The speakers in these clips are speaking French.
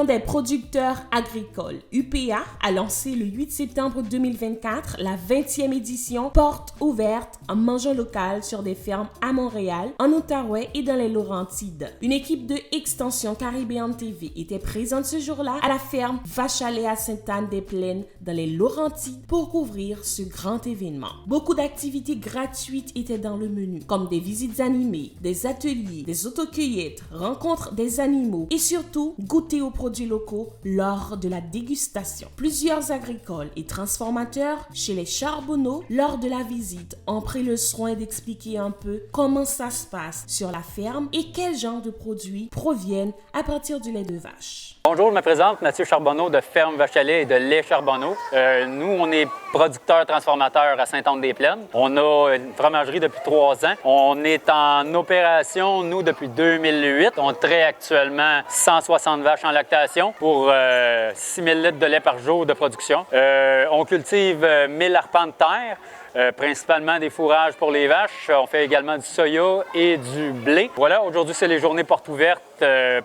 des producteurs agricoles, UPA, a lancé le 8 septembre 2024 la 20e édition Porte ouverte en mangeant local sur des fermes à Montréal, en Outaouais et dans les Laurentides. Une équipe de Extension Caribéenne TV était présente ce jour-là à la ferme Vachalais à Sainte-Anne-des-Plaines dans les Laurentides pour couvrir ce grand événement. Beaucoup d'activités gratuites étaient dans le menu, comme des visites animées, des ateliers, des autocueillettes, rencontres des animaux et surtout goûter aux produits locaux lors de la dégustation. Plusieurs agricoles et transformateurs chez les Charbonneau lors de la visite ont pris le soin d'expliquer un peu comment ça se passe sur la ferme et quel genre de produits proviennent à partir du lait de vache. Bonjour, je me présente Mathieu Charbonneau de Ferme Vachalais et de lait Charbonneau. Nous, on est producteurs-transformateurs à Sainte-Anne-des-Plaines. On a une fromagerie depuis 3 ans. On est en opération, nous, depuis 2008. On traite actuellement 160 vaches en lactation pour 6 000 litres de lait par jour de production. On cultive 1000 arpents de terre. Principalement des fourrages pour les vaches. On fait également du soya et du blé. Voilà, aujourd'hui, c'est les journées portes ouvertes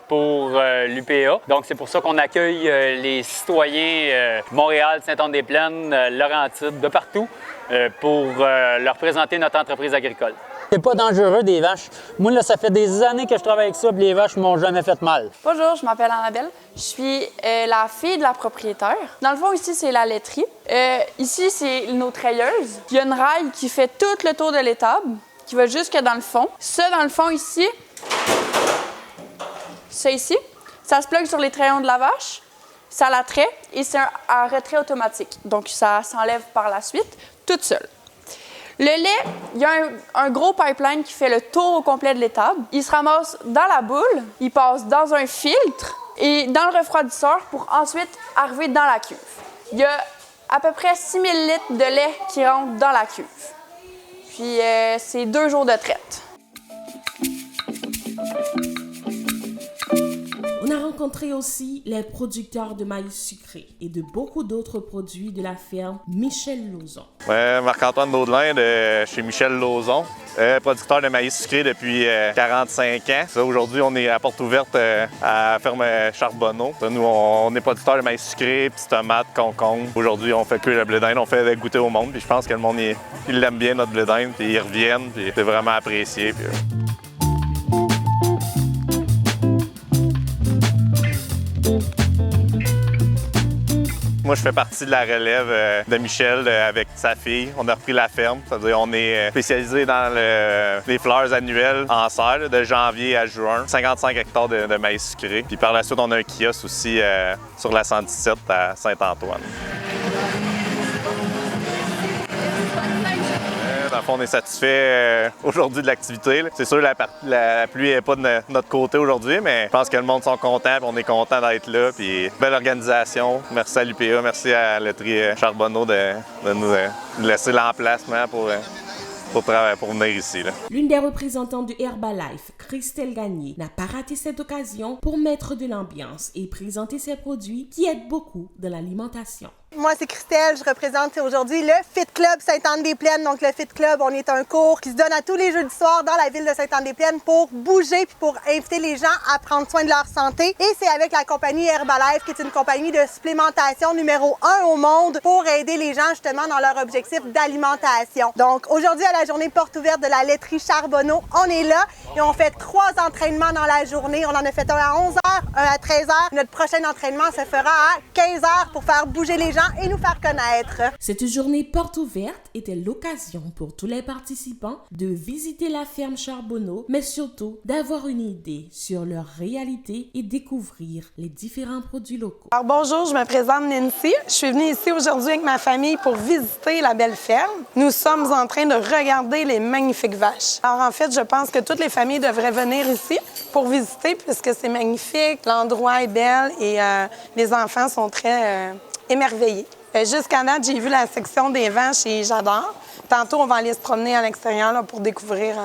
pour l'UPA. Donc, c'est pour ça qu'on accueille les citoyens Montréal, Sainte-Anne-des-Plaines, Laurentides, de partout, pour leur présenter notre entreprise agricole. C'est pas dangereux des vaches. Moi, là, ça fait des années que je travaille avec ça, et les vaches m'ont jamais fait mal. Bonjour, je m'appelle Annabelle. Je suis la fille de la propriétaire. Dans le fond, ici, c'est la laiterie. Ici, c'est nos treilleuses. Il y a une raille qui fait tout le tour de l'étable, qui va jusque dans le fond. Ça, dans le fond, ici, ça ici, ça se plug sur les trayons de la vache, ça la traite et c'est un retrait automatique. Donc, ça s'enlève par la suite, toute seule. Le lait, il y a un gros pipeline qui fait le tour au complet de l'étable. Il se ramasse dans la boule, il passe dans un filtre et dans le refroidisseur pour ensuite arriver dans la cuve. Il y a à peu près 6 000 litres de lait qui rentrent dans la cuve. Puis c'est 2 jours de traite. On a rencontré aussi les producteurs de maïs sucré et de beaucoup d'autres produits de la ferme Michel Lauzon. Marc-Antoine Daudelin de chez Michel Lauzon, producteur de maïs sucré depuis 45 ans. Aujourd'hui, on est à porte ouverte à la ferme Charbonneau. Nous, on est producteur de maïs sucré, petites tomates, concombres. Aujourd'hui, on fait cuire le blé d'Inde, on fait goûter au monde. Puis je pense que le monde, il l'aime bien, notre blé d'Inde, puis ils reviennent, puis c'est vraiment apprécié. Puis, moi, je fais partie de la relève de Michel avec sa fille. On a repris la ferme, c'est-à-dire on est spécialisé dans les fleurs annuelles en serre, de janvier à juin. 55 hectares de maïs sucré. Puis par la suite, on a un kiosque aussi sur la 117 à Saint-Antoine. Dans le fond, on est satisfait aujourd'hui de l'activité. C'est sûr, la pluie n'est pas de notre côté aujourd'hui, mais je pense que le monde sont contents, puis on est content d'être là. Puis belle organisation. Merci à l'UPA, merci à la laiterie Charbonneau de nous laisser l'emplacement pour venir ici. L'une des représentantes de Herbalife, Christelle Gagné, n'a pas raté cette occasion pour mettre de l'ambiance et présenter ses produits qui aident beaucoup dans l'alimentation. Moi, c'est Christelle. Je représente aujourd'hui le Fit Club Sainte-Anne-des-Plaines. Donc, le Fit Club, on est un cours qui se donne à tous les jeudis soirs dans la ville de Sainte-Anne-des-Plaines pour bouger puis pour inviter les gens à prendre soin de leur santé. Et c'est avec la compagnie Herbalife, qui est une compagnie de supplémentation numéro 1 au monde pour aider les gens justement dans leur objectif d'alimentation. Donc, aujourd'hui, à la journée porte ouverte de la laiterie Charbonneau, on est là et on fait 3 entraînements dans la journée. On en a fait un à 11h, un à 13h. Notre prochain entraînement se fera à 15h pour faire bouger les gens et nous faire connaître. Cette journée porte ouverte était l'occasion pour tous les participants de visiter la ferme Charbonneau, mais surtout d'avoir une idée sur leur réalité et découvrir les différents produits locaux. Alors bonjour, je me présente Nancy. Je suis venue ici aujourd'hui avec ma famille pour visiter la belle ferme. Nous sommes en train de regarder les magnifiques vaches. Alors en fait, je pense que toutes les familles devraient venir ici pour visiter puisque c'est magnifique, l'endroit est bel et les enfants sont très émerveillés. Jusqu'à date, j'ai vu la section des vaches et j'adore. Tantôt, on va aller se promener à l'extérieur là, pour découvrir.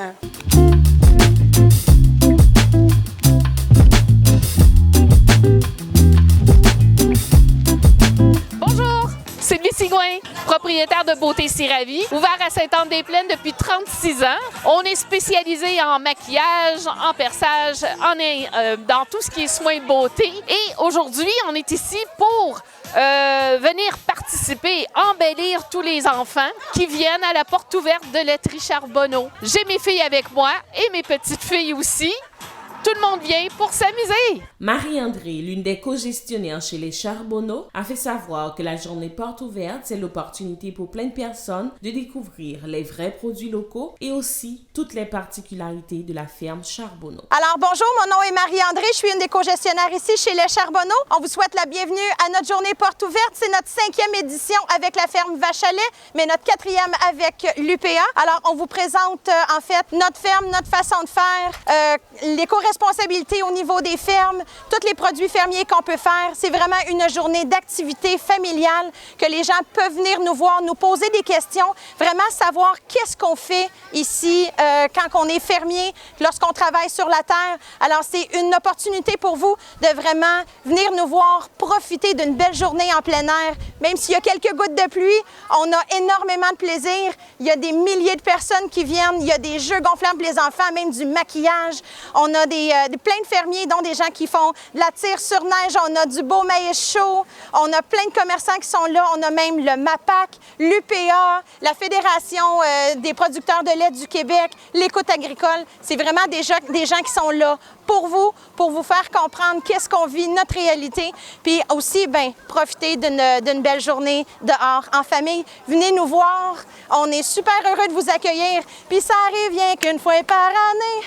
Bonjour, Sylvie Sigouin, propriétaire propriétaire de Beauté Siravi, ouvert à Sainte-Anne-des-Plaines depuis 36 ans. On est spécialisé en maquillage, en perçage, dans tout ce qui est soins beauté. Et aujourd'hui, on est ici pour venir participer, embellir tous les enfants qui viennent à la porte ouverte de Laiterie Charbonneau. J'ai mes filles avec moi et mes petites filles aussi. Tout le monde vient pour s'amuser. Marie-André, l'une des co-gestionnaires chez les Charbonneau, a fait savoir que la journée porte ouverte, c'est l'opportunité pour plein de personnes de découvrir les vrais produits locaux et aussi toutes les particularités de la ferme Charbonneau. Alors bonjour, mon nom est Marie-André, je suis une des co-gestionnaires ici chez les Charbonneau. On vous souhaite la bienvenue à notre journée porte ouverte. C'est notre 5e édition avec la ferme Vache-à-lait, mais notre 4e avec l'UPA. Alors on vous présente en fait notre ferme, notre façon de faire, l'éco-responsabilité au niveau des fermes, tous les produits fermiers qu'on peut faire. C'est vraiment une journée d'activité familiale que les gens peuvent venir nous voir, nous poser des questions, vraiment savoir qu'est-ce qu'on fait ici quand on est fermier, lorsqu'on travaille sur la terre. Alors, c'est une opportunité pour vous de vraiment venir nous voir, profiter d'une belle journée en plein air. Même s'il y a quelques gouttes de pluie, on a énormément de plaisir. Il y a des milliers de personnes qui viennent. Il y a des jeux gonflables pour les enfants, même du maquillage. On a plein de fermiers, dont des gens qui font de la tire sur neige. On a du beau maïs chaud. On a plein de commerçants qui sont là. On a même le MAPAC, l'UPA, la Fédération des producteurs de lait du Québec, l'Écoute agricole. C'est vraiment des gens qui sont là pour vous faire comprendre qu'est-ce qu'on vit, notre réalité. Puis aussi, profiter d'une belle journée dehors, en famille. Venez nous voir. On est super heureux de vous accueillir. Puis ça arrive rien qu'une fois par année.